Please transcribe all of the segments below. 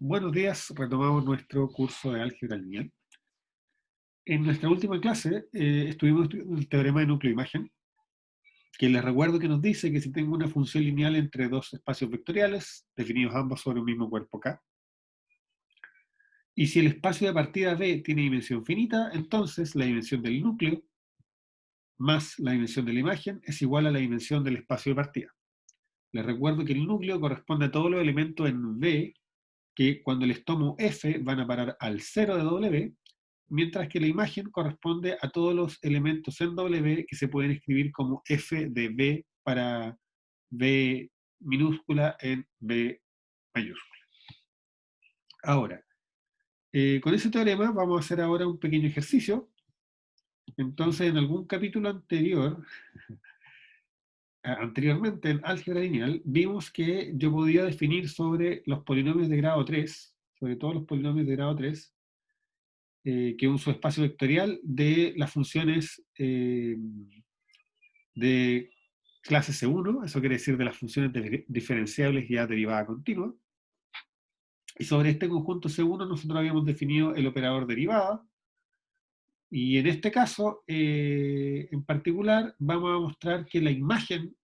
Buenos días, retomamos nuestro curso de álgebra lineal. En nuestra última clase estuvimos estudiando el teorema de núcleo-imagen, que les recuerdo que nos dice que si tengo una función lineal entre dos espacios vectoriales, definidos ambos sobre un mismo cuerpo K, y si el espacio de partida B tiene dimensión finita, entonces la dimensión del núcleo más la dimensión de la imagen es igual a la dimensión del espacio de partida. Les recuerdo que el núcleo corresponde a todos los elementos en B que cuando les tomo F van a parar al 0 de W, mientras que la imagen corresponde a todos los elementos en W que se pueden escribir como F de B para B minúscula en B mayúscula. Ahora, con ese teorema vamos a hacer ahora un pequeño ejercicio. Entonces, en algún capítulo anteriormente en álgebra lineal, vimos que yo podía definir sobre los polinomios de grado 3, sobre todos los polinomios de grado 3, que es un subespacio vectorial de las funciones de clase C1, eso quiere decir de las funciones diferenciables ya derivada continua. Y sobre este conjunto C1 nosotros habíamos definido el operador derivada, y en este caso, en particular, vamos a mostrar que la imagen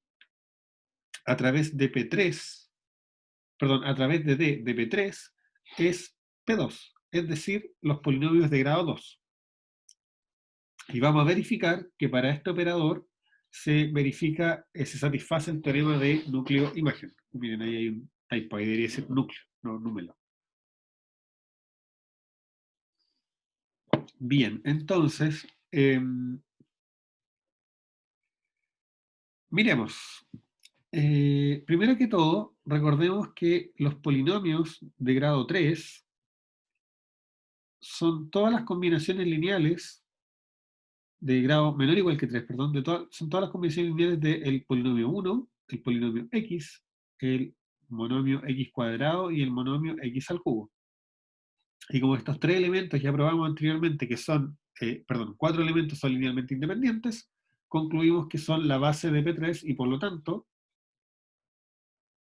a través de P3, perdón, a través de D de P3 es P2, es decir, los polinomios de grado 2. Y vamos a verificar que para este operador se satisface el teorema de núcleo-imagen. Miren, ahí hay un typo, ahí debería ser núcleo, no número. Bien, entonces, miremos. Primero que todo, recordemos que los polinomios de grado 3 son todas las combinaciones lineales de grado menor o igual que 3, perdón, son todas las combinaciones lineales del polinomio 1, el polinomio x, el monomio x cuadrado y el monomio x al cubo. Y como estos tres elementos ya probamos anteriormente que son, perdón, 4 elementos son linealmente independientes, concluimos que son la base de P3 y por lo tanto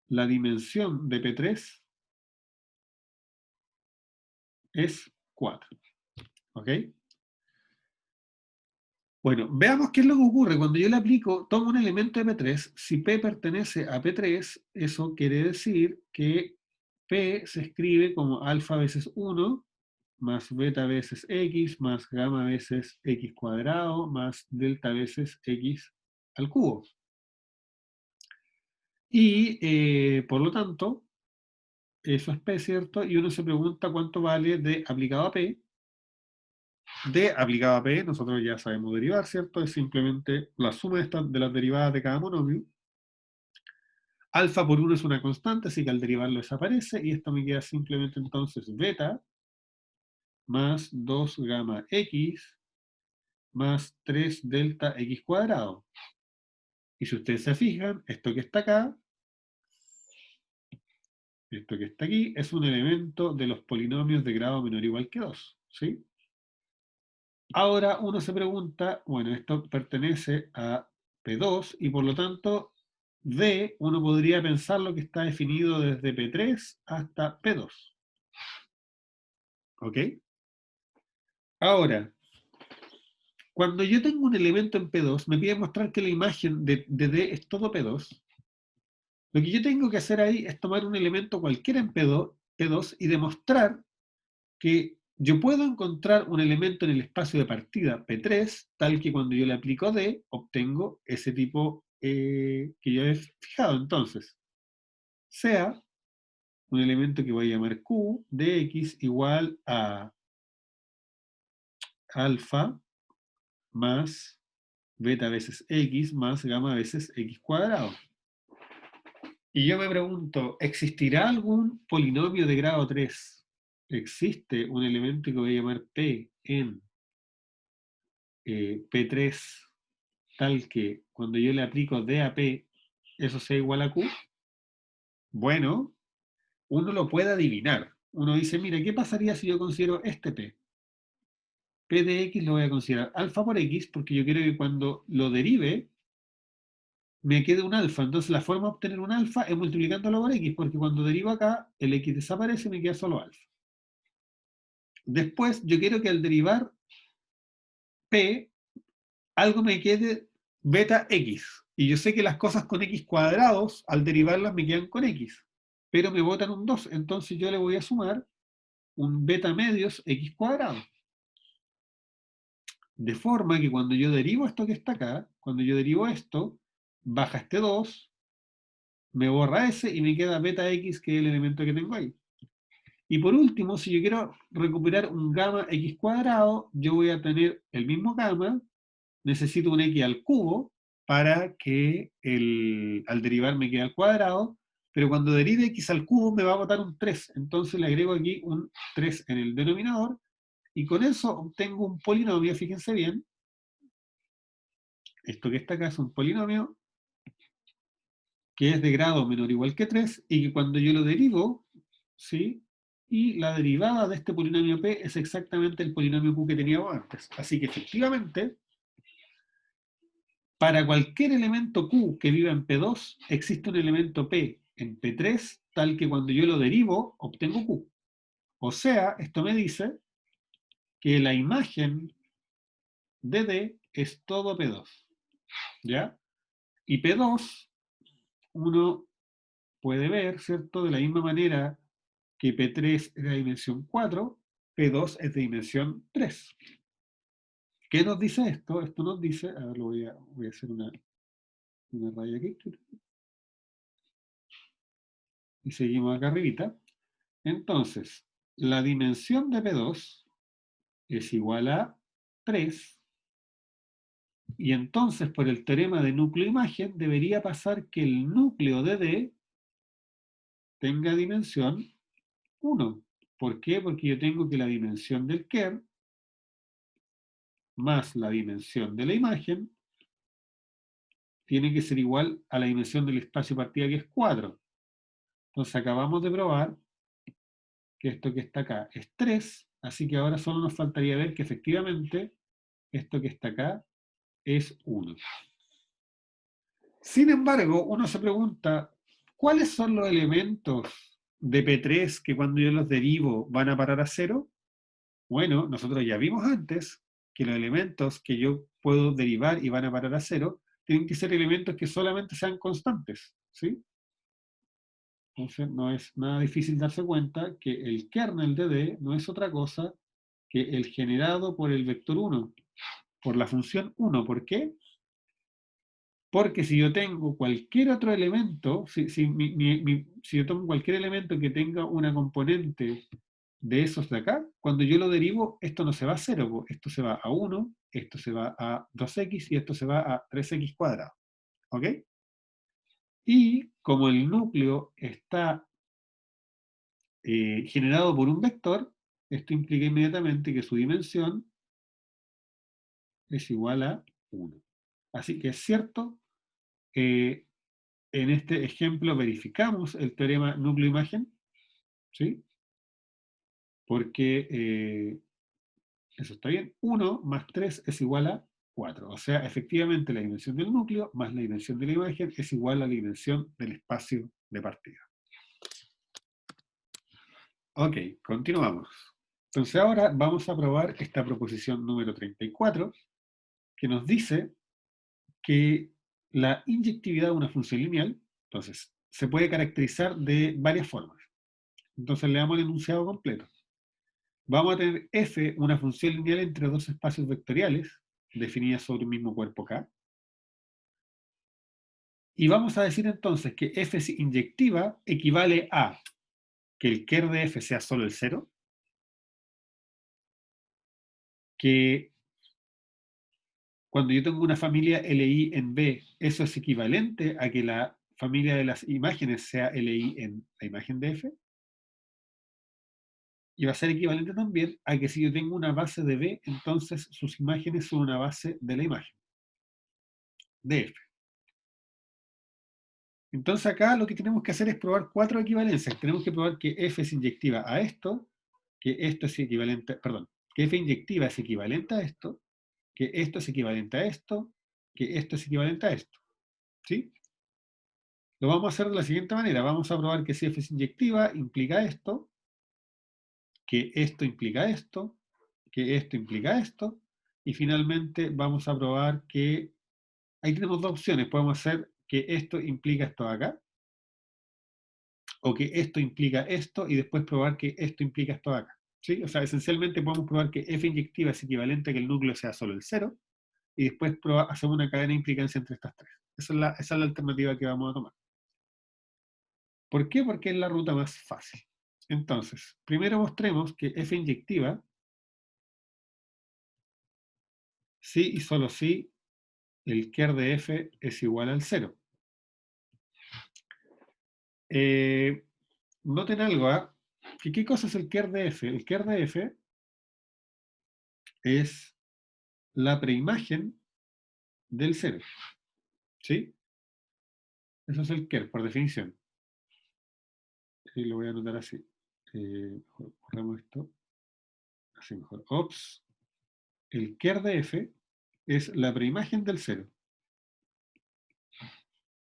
la dimensión de P3 es 4. ¿Ok? Bueno, veamos qué es lo que ocurre. Cuando yo le aplico, tomo un elemento de P3, si P pertenece a P3, eso quiere decir que P se escribe como alfa veces 1, más beta veces x, más gamma veces x cuadrado, más delta veces x al cubo. Y por lo tanto, eso es P, ¿cierto? Y uno se pregunta cuánto vale D aplicado a P. D aplicado a P, nosotros ya sabemos derivar, ¿cierto? Es simplemente la suma de las derivadas de cada monomio. Alfa por 1 es una constante, así que al derivarlo desaparece, y esto me queda simplemente entonces beta más 2 gamma x más 3 delta x cuadrado. Y si ustedes se fijan, esto que está acá, esto que está aquí, es un elemento de los polinomios de grado menor o igual que 2, ¿sí? Ahora uno se pregunta, bueno, esto pertenece a P2 y por lo tanto D, uno podría pensar lo que está definido desde P3 hasta P2. ¿Ok? Ahora, cuando yo tengo un elemento en P2, me pide mostrar que la imagen de D es todo P2. Lo que yo tengo que hacer ahí es tomar un elemento cualquiera en P2 y demostrar que yo puedo encontrar un elemento en el espacio de partida P3, tal que cuando yo le aplico D, obtengo ese tipo que yo he fijado. Entonces, sea un elemento que voy a llamar Q de X igual a alfa más beta veces X más gamma veces X cuadrado. Y yo me pregunto, ¿existirá algún polinomio de grado 3? ¿Existe un elemento que voy a llamar P en P3 tal que cuando yo le aplico D a P, eso sea igual a Q? Bueno, uno lo puede adivinar. Uno dice, mira, ¿qué pasaría si yo considero este P? P de X lo voy a considerar alfa por X porque yo quiero que cuando lo derive, me quede un alfa. Entonces la forma de obtener un alfa es multiplicándolo por x, porque cuando derivo acá, el x desaparece y me queda solo alfa. Después, yo quiero que al derivar p, algo me quede beta x. Y yo sé que las cosas con x cuadrados, al derivarlas me quedan con x. Pero me botan un 2, entonces yo le voy a sumar un beta medios x cuadrado. De forma que cuando yo derivo esto que está acá, cuando yo derivo esto, baja este 2, me borra ese y me queda beta x, que es el elemento que tengo ahí. Y por último, si yo quiero recuperar un gamma x cuadrado, yo voy a tener el mismo gamma, necesito un x al cubo para que al derivar me quede al cuadrado, pero cuando derive x al cubo me va a botar un 3, entonces le agrego aquí un 3 en el denominador, y con eso obtengo un polinomio, fíjense bien, esto que está acá es un polinomio que es de grado menor o igual que 3, y que cuando yo lo derivo, ¿sí? Y la derivada de este polinomio p es exactamente el polinomio q que teníamos antes. Así que efectivamente, para cualquier elemento q que viva en P2, existe un elemento p en P3, tal que cuando yo lo derivo, obtengo q. O sea, esto me dice que la imagen de D es todo P2. ¿Ya? Y P2, uno puede ver, ¿cierto? De la misma manera que P3 es de dimensión 4, P2 es de dimensión 3. ¿Qué nos dice esto? Esto nos dice, a ver, voy a hacer una raya aquí, y seguimos acá arribita. Entonces, la dimensión de P2 es igual a 3, y entonces por el teorema de núcleo-imagen debería pasar que el núcleo de D tenga dimensión 1. ¿Por qué? Porque yo tengo que la dimensión del Kerr más la dimensión de la imagen tiene que ser igual a la dimensión del espacio de partida, que es 4. Entonces acabamos de probar que esto que está acá es 3, así que ahora solo nos faltaría ver que efectivamente esto que está acá es 1. Sin embargo, uno se pregunta, ¿cuáles son los elementos de P3 que cuando yo los derivo van a parar a 0? Bueno, nosotros ya vimos antes que los elementos que yo puedo derivar y van a parar a 0 tienen que ser elementos que solamente sean constantes, ¿sí? Entonces no es nada difícil darse cuenta que el kernel de D no es otra cosa que el generado por el vector 1, por la función 1. ¿Por qué? Porque si yo tengo cualquier otro elemento, si yo tomo cualquier elemento que tenga una componente de esos de acá, cuando yo lo derivo, esto no se va a 0, esto se va a 1, esto se va a 2x y esto se va a 3x cuadrado. ¿Ok? Y como el núcleo está generado por un vector, esto implica inmediatamente que su dimensión es igual a 1. Así que es cierto, en este ejemplo verificamos el teorema núcleo-imagen, ¿sí? Porque eso está bien. 1 más 3 es igual a 4. O sea, efectivamente la dimensión del núcleo más la dimensión de la imagen es igual a la dimensión del espacio de partida. Ok, continuamos. Entonces ahora vamos a probar esta proposición número 34, que nos dice que la inyectividad de una función lineal, entonces, se puede caracterizar de varias formas. Entonces le damos el enunciado completo. Vamos a tener f, una función lineal entre dos espacios vectoriales, definidas sobre un mismo cuerpo K. Y vamos a decir entonces que f inyectiva equivale a que el Kerr de f sea solo el 0, que cuando yo tengo una familia LI en B, eso es equivalente a que la familia de las imágenes sea LI en la imagen de f, y va a ser equivalente también a que si yo tengo una base de B, entonces sus imágenes son una base de la imagen de f. Entonces acá lo que tenemos que hacer es probar 4 equivalencias. Tenemos que probar que f es inyectiva a esto, que esto es equivalente, perdón, que f inyectiva es equivalente a esto, que esto es equivalente a esto, que esto es equivalente a esto. ¿Sí? Lo vamos a hacer de la siguiente manera. Vamos a probar que si f es inyectiva implica esto, que esto implica esto, que esto implica esto, y finalmente vamos a probar que ahí tenemos dos opciones. Podemos hacer que esto implica esto de acá, o que esto implica esto, y después probar que esto implica esto de acá. ¿Sí? O sea, esencialmente podemos probar que f inyectiva es equivalente a que el núcleo sea solo el cero, y después hacemos una cadena de implicancia entre estas tres. Esa es la alternativa que vamos a tomar. ¿Por qué? Porque es la ruta más fácil. Entonces, primero mostremos que f inyectiva, si y solo si el ker de f es igual al cero. Noten algo, ¿ah? ¿Qué cosa es el ker de f? El ker de f es la preimagen del cero. ¿Sí? Eso es el ker, por definición. Y lo voy a anotar así. Borramos esto. Así mejor. Ops. El ker de f es la preimagen del cero.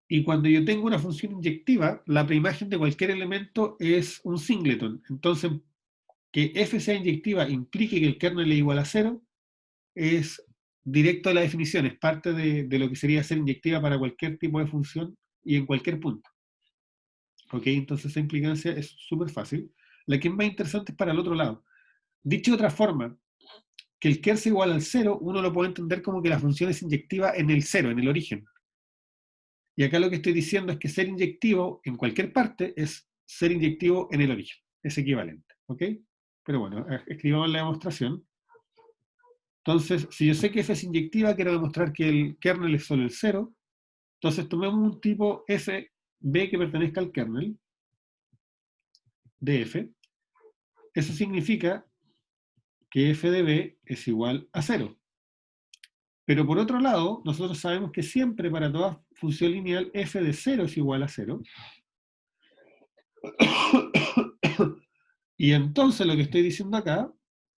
Y cuando yo tengo una función inyectiva, la preimagen de cualquier elemento es un singleton. Entonces, que f sea inyectiva implique que el kernel es igual a cero, es directo a la definición, es parte de lo que sería ser inyectiva para cualquier tipo de función y en cualquier punto. ¿Ok? Entonces esa implicancia es súper fácil. La que es más interesante es para el otro lado. Dicho de otra forma, que el ker sea igual al cero, uno lo puede entender como que la función es inyectiva en el cero, en el origen. Y acá lo que estoy diciendo es que ser inyectivo en cualquier parte es ser inyectivo en el origen. Es equivalente. ¿Ok? Pero bueno, escribamos la demostración. Entonces, si yo sé que f es inyectiva, quiero demostrar que el kernel es solo el cero. Entonces, tomemos un tipo f b que pertenezca al kernel de f. Eso significa que f de b es igual a cero. Pero por otro lado, nosotros sabemos que siempre para toda función lineal f de 0 es igual a 0. Y entonces lo que estoy diciendo acá,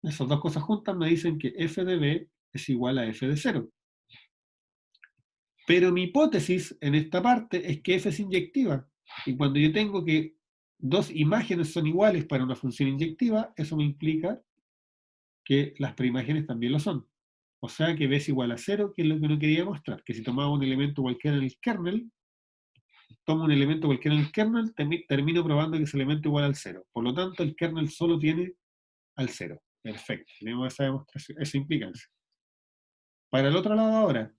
esas dos cosas juntas me dicen que f de b es igual a f de 0. Pero mi hipótesis en esta parte es que f es inyectiva. Y cuando yo tengo que dos imágenes son iguales para una función inyectiva, eso me implica que las preimágenes también lo son. O sea que b es igual a 0, que es lo que uno quería mostrar. Que si tomaba un elemento cualquiera en el kernel, tomo un elemento cualquiera en el kernel, termino probando que ese elemento es igual al 0. Por lo tanto, el kernel solo tiene al 0. Perfecto. Tenemos esa demostración, esa implicancia. Para el otro lado ahora,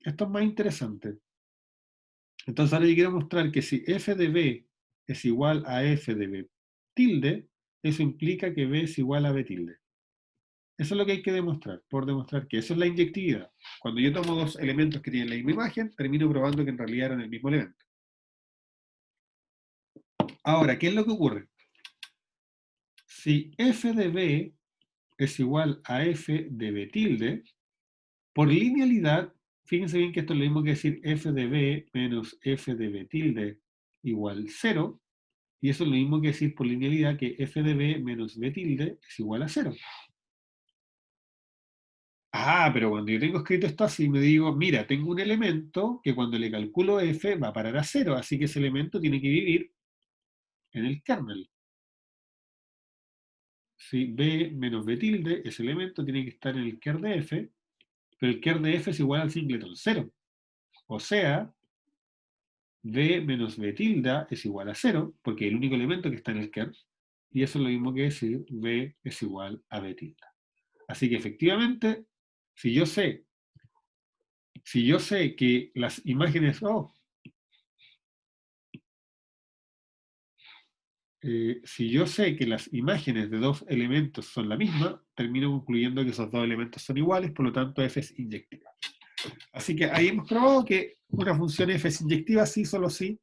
esto es más interesante. Entonces ahora yo quiero mostrar que si f de b es igual a f de b tilde, eso implica que b es igual a b tilde. Eso es lo que hay que demostrar, por demostrar que eso es la inyectividad. Cuando yo tomo dos elementos que tienen la misma imagen, termino probando que en realidad eran el mismo elemento. Ahora, ¿qué es lo que ocurre? Si f de b es igual a f de b tilde, por linealidad, fíjense bien que esto es lo mismo que decir f de b menos f de b tilde igual 0, y eso es lo mismo que decir por linealidad que f de b menos b tilde es igual a 0. Ah, pero cuando yo tengo escrito esto así, me digo, mira, tengo un elemento que cuando le calculo f va a parar a 0, así que ese elemento tiene que vivir en el kernel. Si b menos b tilde, ese elemento tiene que estar en el ker de f, pero el ker de f es igual al singleton 0. O sea, b menos b tilde es igual a 0, porque es el único elemento que está en el ker, y eso es lo mismo que decir b es igual a b tilde. Así que efectivamente, si yo sé que las imágenes, si yo sé que las imágenes de dos elementos son la misma, termino concluyendo que esos dos elementos son iguales, por lo tanto f es inyectiva. Así que ahí hemos probado que una función f es inyectiva sí, solo si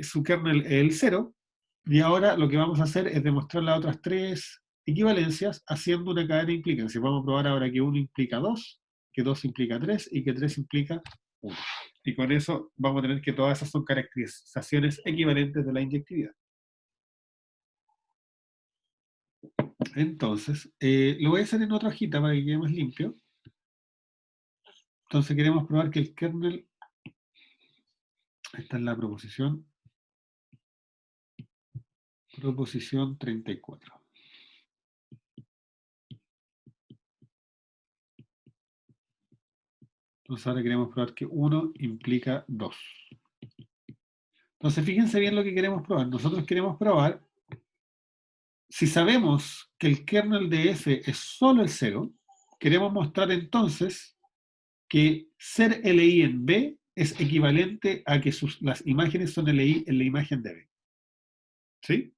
su kernel es el 0, y ahora lo que vamos a hacer es demostrar las otras tres equivalencias haciendo una cadena de implicancias. Vamos a probar ahora que 1 implica 2, que 2 implica 3 y que 3 implica 1. Y con eso vamos a tener que todas esas son caracterizaciones equivalentes de la inyectividad. Entonces, lo voy a hacer en otra hojita para que quede más limpio. Entonces queremos probar que el kernel Esta es la proposición 34. Entonces ahora queremos probar que 1 implica 2. Entonces fíjense bien lo que queremos probar. Nosotros queremos probar, si sabemos que el kernel de f es solo el 0, queremos mostrar entonces que ser LI en B es equivalente a que las imágenes son LI en la imagen de B. ¿Sí?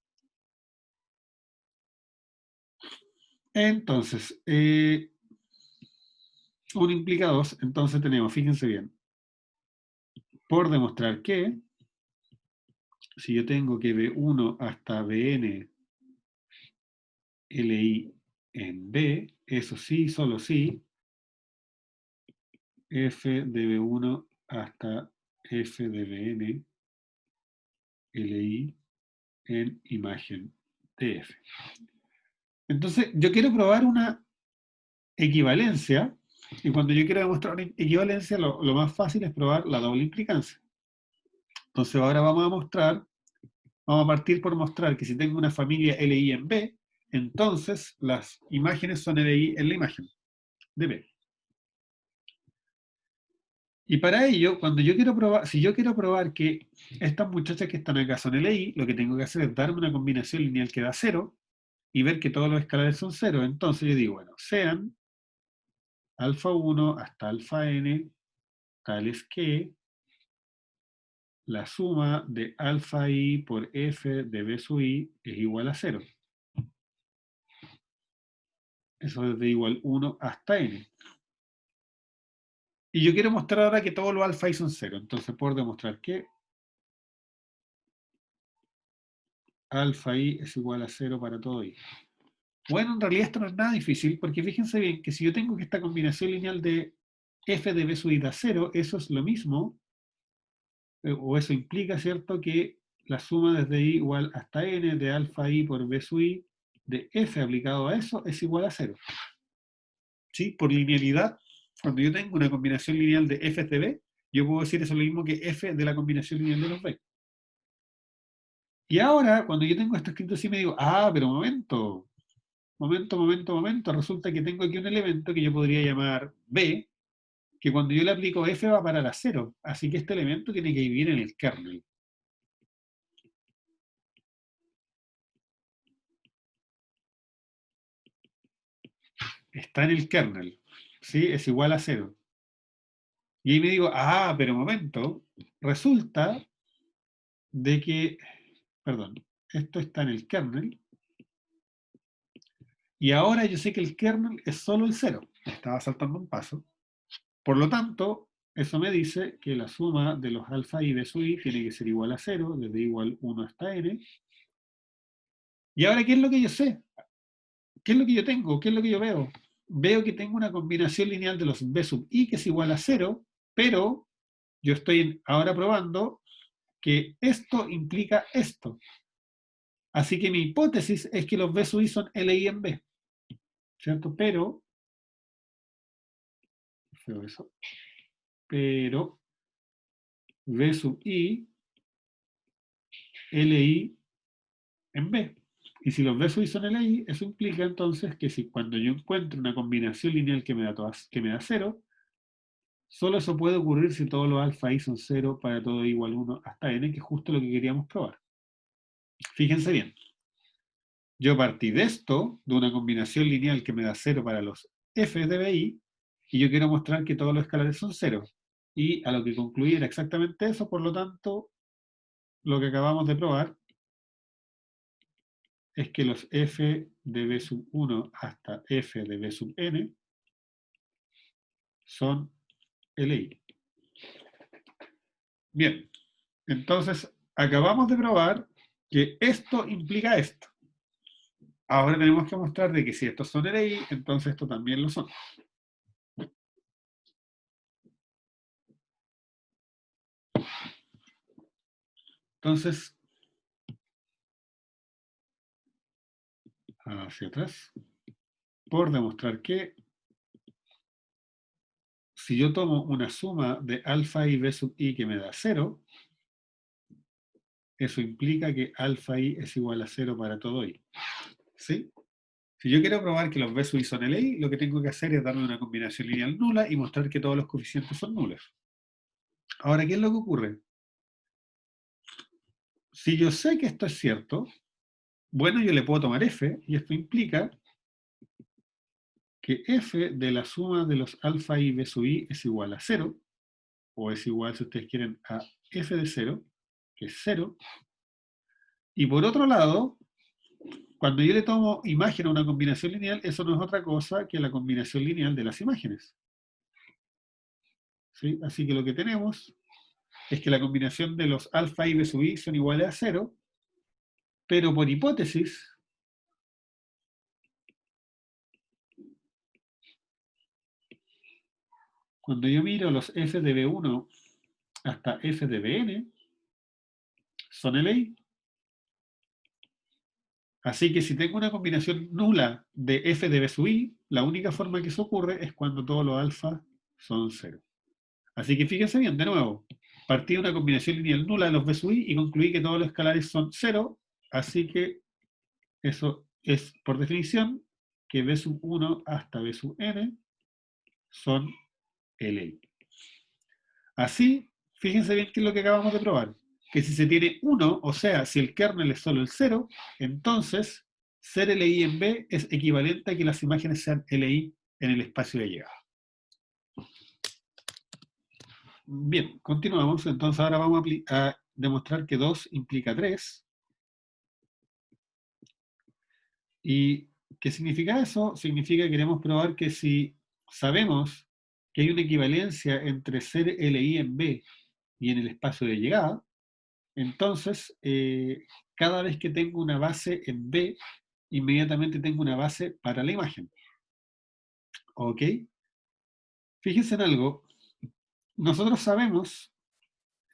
Entonces, 1 implica 2, entonces tenemos, fíjense bien, por demostrar que, si yo tengo que B1 hasta Bn LI en B, eso sí, solo sí, f de B1 hasta f de Bn LI en imagen de f. Entonces, yo quiero probar una equivalencia, y cuando yo quiero demostrar una equivalencia, lo más fácil es probar la doble implicancia. Entonces, ahora vamos a partir por mostrar que si tengo una familia LI en B, entonces las imágenes son LI en la imagen de B. Y para ello, cuando yo quiero probar, si yo quiero probar que estas muchachas que están acá son LI, lo que tengo que hacer es darme una combinación lineal que da 0 y ver que todos los escalares son 0. Entonces yo digo, bueno, sean alfa 1 hasta alfa n tales que la suma de alfa i por f de b sub i es igual a 0. Eso es de igual 1 hasta n. Y yo quiero mostrar ahora que todos los alfa i son 0. Entonces puedo demostrar que alfa i es igual a 0 para todo i. Bueno, en realidad esto no es nada difícil, porque fíjense bien que si yo tengo que esta combinación lineal de f de b sub i da 0, eso es lo mismo, o eso implica, ¿cierto?, que la suma desde i igual hasta n de alfa i por b sub i de f aplicado a eso es igual a 0. ¿Sí? Por linealidad, cuando yo tengo una combinación lineal de f de b, yo puedo decir eso lo mismo que f de la combinación lineal de los b. Y ahora, cuando yo tengo esto escrito así, me digo, ah, pero momento, resulta que tengo aquí un elemento que yo podría llamar b, que cuando yo le aplico f va a parar a 0. Así que este elemento tiene que vivir en el kernel. Está en el kernel. ¿Sí? Es igual a 0. Y ahí me digo, ah, pero momento, resulta de que, perdón, esto está en el kernel, y ahora yo sé que el kernel es solo el 0. Estaba saltando un paso. Por lo tanto, eso me dice que la suma de los alfa i de sub i tiene que ser igual a 0, desde igual 1 hasta n. Y ahora, ¿qué es lo que yo sé? ¿Qué es lo que yo tengo? ¿Qué es lo que yo veo? Veo que tengo una combinación lineal de los b sub i que es igual a 0, pero yo estoy ahora probando que esto implica esto. Así que mi hipótesis es que los b sub i son LI en B, ¿cierto? Pero, feo eso, pero b sub i, LI en B. Y si los b sub i son LI, eso implica entonces que si cuando yo encuentro una combinación lineal que me da 0, solo eso puede ocurrir si todos los alfa i son 0 para todo i igual 1 hasta n, que es justo lo que queríamos probar. Fíjense bien. Yo partí de esto, de una combinación lineal que me da 0 para los f de bi, y yo quiero mostrar que todos los escalares son 0. Y a lo que concluí era exactamente eso, por lo tanto, lo que acabamos de probar es que los f de b sub 1 hasta f de b sub n son LI. Bien, entonces acabamos de probar que esto implica esto. Ahora tenemos que mostrar de que si estos son LI, entonces esto también lo son. Entonces, hacia atrás, por demostrar que si yo tomo una suma de alfa i b sub i que me da 0, eso implica que alfa i es igual a 0 para todo i. ¿Sí? Si yo quiero probar que los b sub i son LI, lo que tengo que hacer es darle una combinación lineal nula y mostrar que todos los coeficientes son nulos. Ahora, ¿qué es lo que ocurre? Si yo sé que esto es cierto, bueno, yo le puedo tomar f, y esto implica que f de la suma de los alfa i b sub i es igual a 0, o es igual, si ustedes quieren, a f de 0, que es 0. Y por otro lado, cuando yo le tomo imagen a una combinación lineal, eso no es otra cosa que la combinación lineal de las imágenes. ¿Sí? Así que lo que tenemos es que la combinación de los alfa i b sub i son iguales a 0, pero por hipótesis, cuando yo miro los f de b1 hasta f de bn, son LI. Así que si tengo una combinación nula de f de b sub i, la única forma que eso ocurre es cuando todos los alfa son 0. Así que fíjense bien, de nuevo, partí de una combinación lineal nula de los b sub i y concluí que todos los escalares son 0, así que eso es, por definición, que b sub 1 hasta b sub n son LI. Así, fíjense bien qué es lo que acabamos de probar. Que si se tiene 1, o sea, si el kernel es solo el 0, entonces ser LI en B es equivalente a que las imágenes sean LI en el espacio de llegada. Bien, continuamos. Entonces ahora vamos a demostrar que 2 implica 3. ¿Y qué significa eso? Significa que queremos probar que si sabemos que hay una equivalencia entre ser LI en B y en el espacio de llegada, entonces cada vez que tengo una base en B, inmediatamente tengo una base para la imagen. ¿Ok? Fíjense en algo. Nosotros sabemos,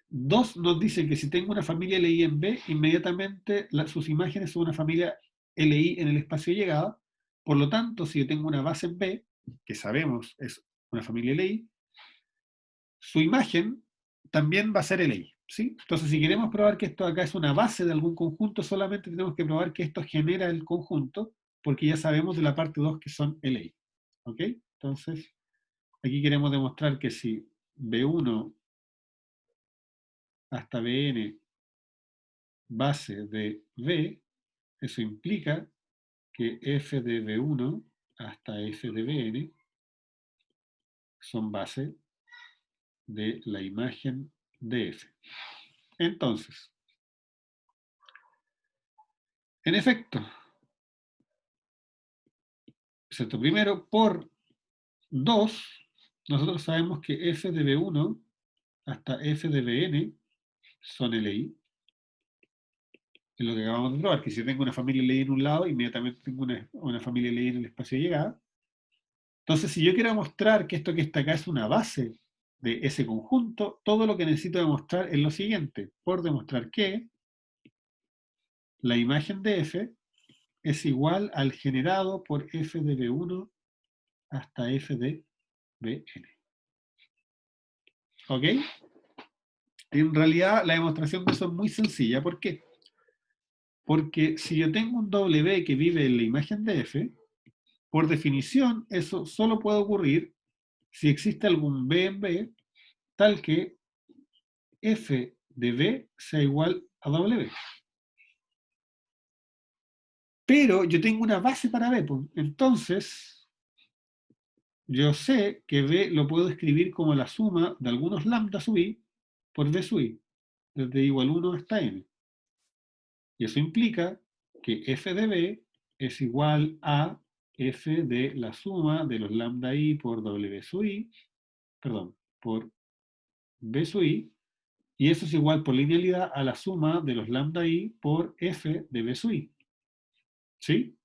2 nos dice que si tengo una familia LI en B, inmediatamente sus imágenes son una familia LI en el espacio de llegada. Por lo tanto, si yo tengo una base en B, que sabemos es una familia LI, su imagen también va a ser LI. ¿Sí? Entonces, si queremos probar que esto acá es una base de algún conjunto, solamente tenemos que probar que esto genera el conjunto, porque ya sabemos de la parte 2 que son LI. ¿Ok? Entonces, aquí queremos demostrar que si B1 hasta Bn base de B, eso implica que f de B1 hasta f de Bn son base de la imagen de f. Entonces, en efecto, excepto primero, por 2, nosotros sabemos que f de B1 hasta f de Bn son LI. Es lo que acabamos de probar, que si tengo una familia LI en un lado, inmediatamente tengo una familia LI en el espacio de llegada. Entonces, si yo quiero mostrar que esto que está acá es una base de ese conjunto, todo lo que necesito demostrar es lo siguiente. Por demostrar que la imagen de f es igual al generado por f de B1 hasta f de Bn. ¿Ok? En realidad, la demostración de eso es muy sencilla. ¿Por qué? Porque si yo tengo un W que vive en la imagen de f, por definición, eso solo puede ocurrir si existe algún B en B, tal que f de B sea igual a W. Pero yo tengo una base para B, pues. Entonces, yo sé que B lo puedo escribir como la suma de algunos lambda sub i por B sub i, desde igual 1 hasta n. Y eso implica que f de B es igual a f de la suma de los lambda i por W sub i, perdón, por B sub i, y eso es igual por linealidad a la suma de los lambda i por f de B sub i. ¿Sí?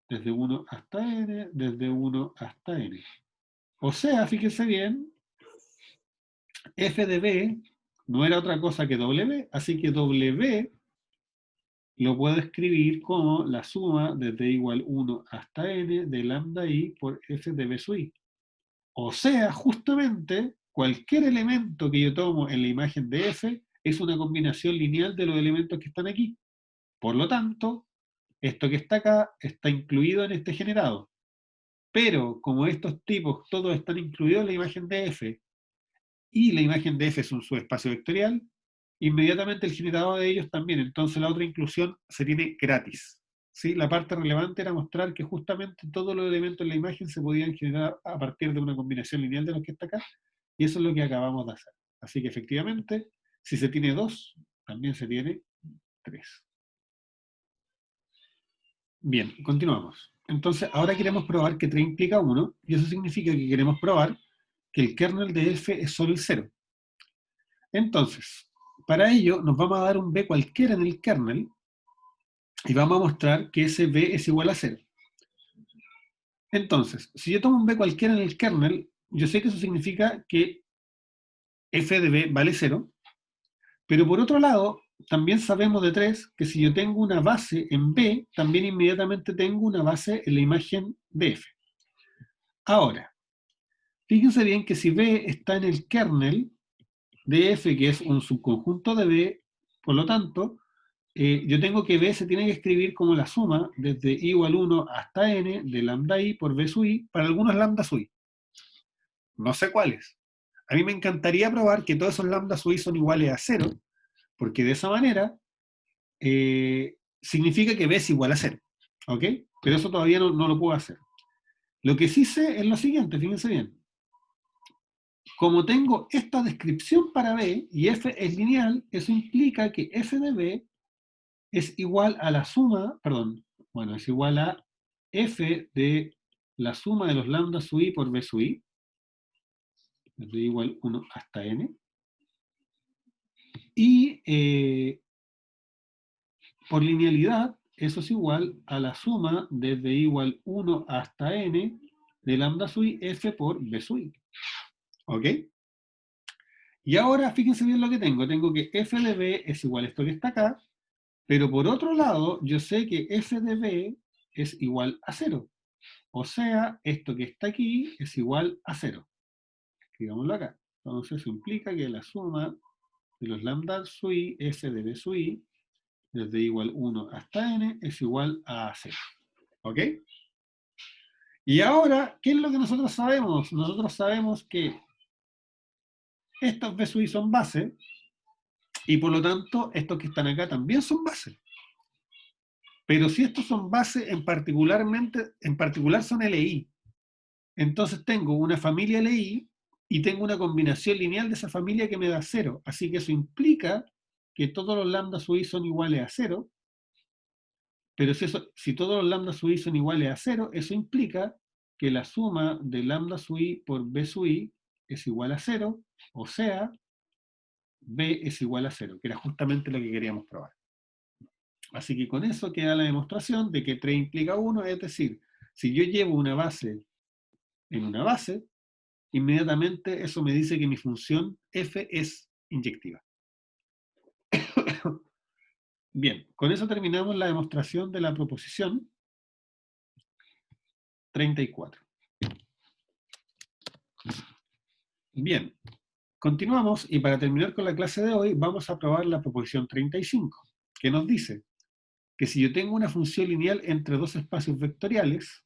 Desde 1 hasta n, desde 1 hasta n. O sea, fíjense bien, f de b no era otra cosa que w, así que w lo puedo escribir como la suma desde igual 1 hasta n de lambda i por f de b sub i. O sea, justamente, cualquier elemento que yo tomo en la imagen de f es una combinación lineal de los elementos que están aquí. Por lo tanto, esto que está acá está incluido en este generado. Pero como estos tipos todos están incluidos en la imagen de F, y la imagen de F es un subespacio vectorial, inmediatamente el generador de ellos también. Entonces la otra inclusión se tiene gratis. ¿Sí? La parte relevante era mostrar que justamente todos los elementos en la imagen se podían generar a partir de una combinación lineal de los que está acá, y eso es lo que acabamos de hacer. Así que efectivamente, si se tiene 2, también se tiene 3. Bien, continuamos. Entonces, ahora queremos probar que 3 implica 1, y eso significa que queremos probar que el kernel de F es solo el 0. Entonces, para ello nos vamos a dar un B cualquiera en el kernel y vamos a mostrar que ese B es igual a 0. Entonces, si yo tomo un B cualquiera en el kernel, yo sé que eso significa que F de B vale 0, pero por otro lado, también sabemos de 3 que si yo tengo una base en B, también inmediatamente tengo una base en la imagen de F. Ahora, fíjense bien que si B está en el kernel de F, que es un subconjunto de B, por lo tanto, yo tengo que B se tiene que escribir como la suma desde i igual 1 hasta n de lambda i por B sub i para algunos lambda sub i. No sé cuáles. A mí me encantaría probar que todos esos lambda sub i son iguales a 0, porque de esa manera significa que B es igual a 0. ¿Ok? Pero eso todavía no lo puedo hacer. Lo que sí sé es lo siguiente, fíjense bien. Como tengo esta descripción para B y F es lineal, eso implica que F de B es igual a la suma, perdón, bueno, es igual a F de la suma de los lambda sub i por B sub i, desde i igual 1 hasta n, y por linealidad, eso es igual a la suma desde i igual 1 hasta n de lambda sub i F por B sub i. ¿Ok? Y ahora fíjense bien lo que tengo. Tengo que F de B es igual a esto que está acá, pero por otro lado, yo sé que F de B es igual a 0. O sea, esto que está aquí es igual a 0. Escribámoslo acá. Entonces eso implica que la suma de los lambda sub i, F de B sub i, desde igual 1 hasta n, es igual a 0. ¿Ok? Y ahora, ¿qué es lo que nosotros sabemos? Nosotros sabemos que estos B sub i son base, y por lo tanto, estos que están acá también son bases. Pero si estos son bases, en particular son LI, entonces tengo una familia LI y tengo una combinación lineal de esa familia que me da 0. Así que eso implica que todos los lambda sub i son iguales a 0. Pero si todos los lambda sub i son iguales a 0, eso implica que la suma de lambda sub i por B sub i es igual a 0. O sea, B es igual a 0, que era justamente lo que queríamos probar. Así que con eso queda la demostración de que 3 implica 1, es decir, si yo llevo una base en una base, inmediatamente eso me dice que mi función f es inyectiva. Bien, con eso terminamos la demostración de la proposición 34. Bien, continuamos y para terminar con la clase de hoy vamos a probar la proposición 35, que nos dice que si yo tengo una función lineal entre dos espacios vectoriales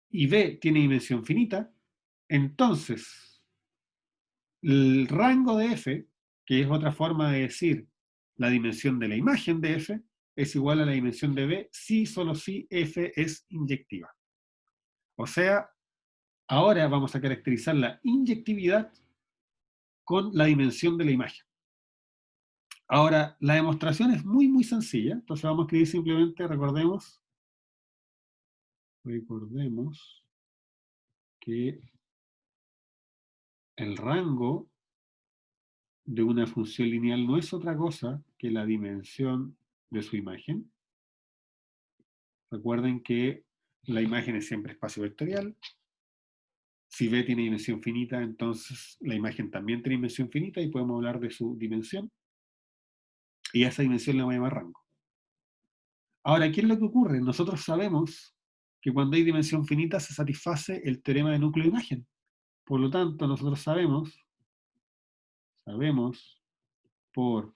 y B tiene dimensión finita, entonces el rango de F, que es otra forma de decir la dimensión de la imagen de F, es igual a la dimensión de B si solo si F es inyectiva. O sea, ahora vamos a caracterizar la inyectividad con la dimensión de la imagen. Ahora, la demostración es muy sencilla, entonces vamos a escribir simplemente, recordemos que el rango de una función lineal no es otra cosa que la dimensión de su imagen. Recuerden que la imagen es siempre espacio vectorial. Si B tiene dimensión finita, entonces la imagen también tiene dimensión finita y podemos hablar de su dimensión. Y a esa dimensión le vamos a llamar rango. Ahora, ¿qué es lo que ocurre? Nosotros sabemos que cuando hay dimensión finita se satisface el teorema de núcleo de imagen. Por lo tanto, nosotros sabemos Sabemos por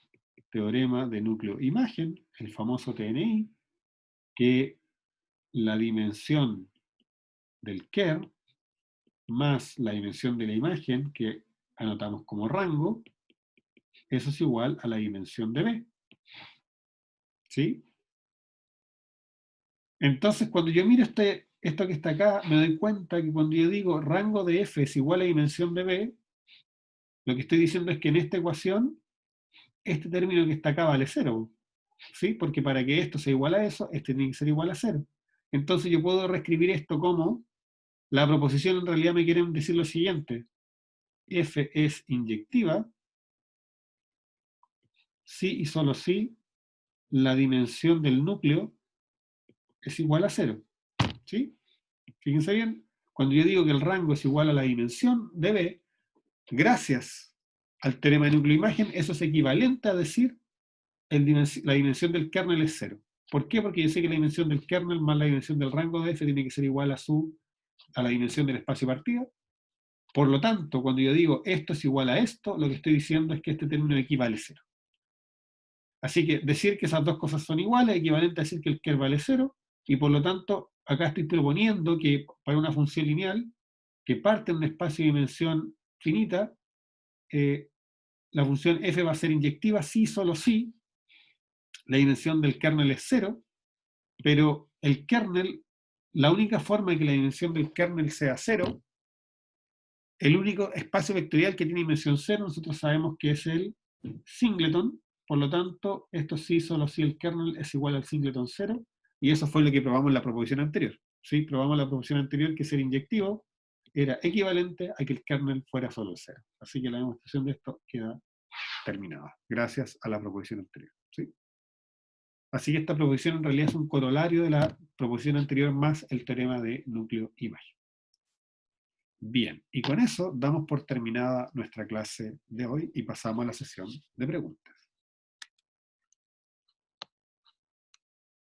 teorema de núcleo-imagen, el famoso TNI, que la dimensión del Kerr más la dimensión de la imagen, que anotamos como rango, eso es igual a la dimensión de B. ¿Sí? Entonces, cuando yo miro esto que está acá, me doy cuenta que cuando yo digo rango de F es igual a dimensión de B, lo que estoy diciendo es que en esta ecuación, este término que está acá vale 0. ¿Sí? Porque para que esto sea igual a eso, este tiene que ser igual a 0. Entonces yo puedo reescribir esto como, la proposición en realidad me quieren decir lo siguiente: F es inyectiva si y solo si la dimensión del núcleo es igual a 0. ¿Sí? Fíjense bien, cuando yo digo que el rango es igual a la dimensión de B, gracias al teorema de núcleo-imagen, eso es equivalente a decir la dimensión del kernel es 0. ¿Por qué? Porque yo sé que la dimensión del kernel más la dimensión del rango de F tiene que ser igual a la dimensión del espacio de partida. Por lo tanto, cuando yo digo esto es igual a esto, lo que estoy diciendo es que este término equivale a 0. Así que decir que esas dos cosas son iguales es equivalente a decir que el Kerr vale 0, y por lo tanto, acá estoy proponiendo que para una función lineal que parte en un espacio de dimensión finita, la función f va a ser inyectiva si, solo si, la dimensión del kernel es 0, pero el kernel, la única forma de que la dimensión del kernel sea 0, el único espacio vectorial que tiene dimensión 0, nosotros sabemos que es el singleton. Por lo tanto, esto sí, solo si el kernel es igual al singleton 0, y eso fue lo que probamos en la proposición anterior. ¿Sí? Probamos la proposición anterior que ser inyectivo era equivalente a que el kernel fuera solo el 0. Así que la demostración de esto queda terminada, gracias a la proposición anterior. ¿Sí? Así que esta proposición en realidad es un corolario de la proposición anterior más el teorema de núcleo-imagen. Bien, y con eso damos por terminada nuestra clase de hoy y pasamos a la sesión de preguntas.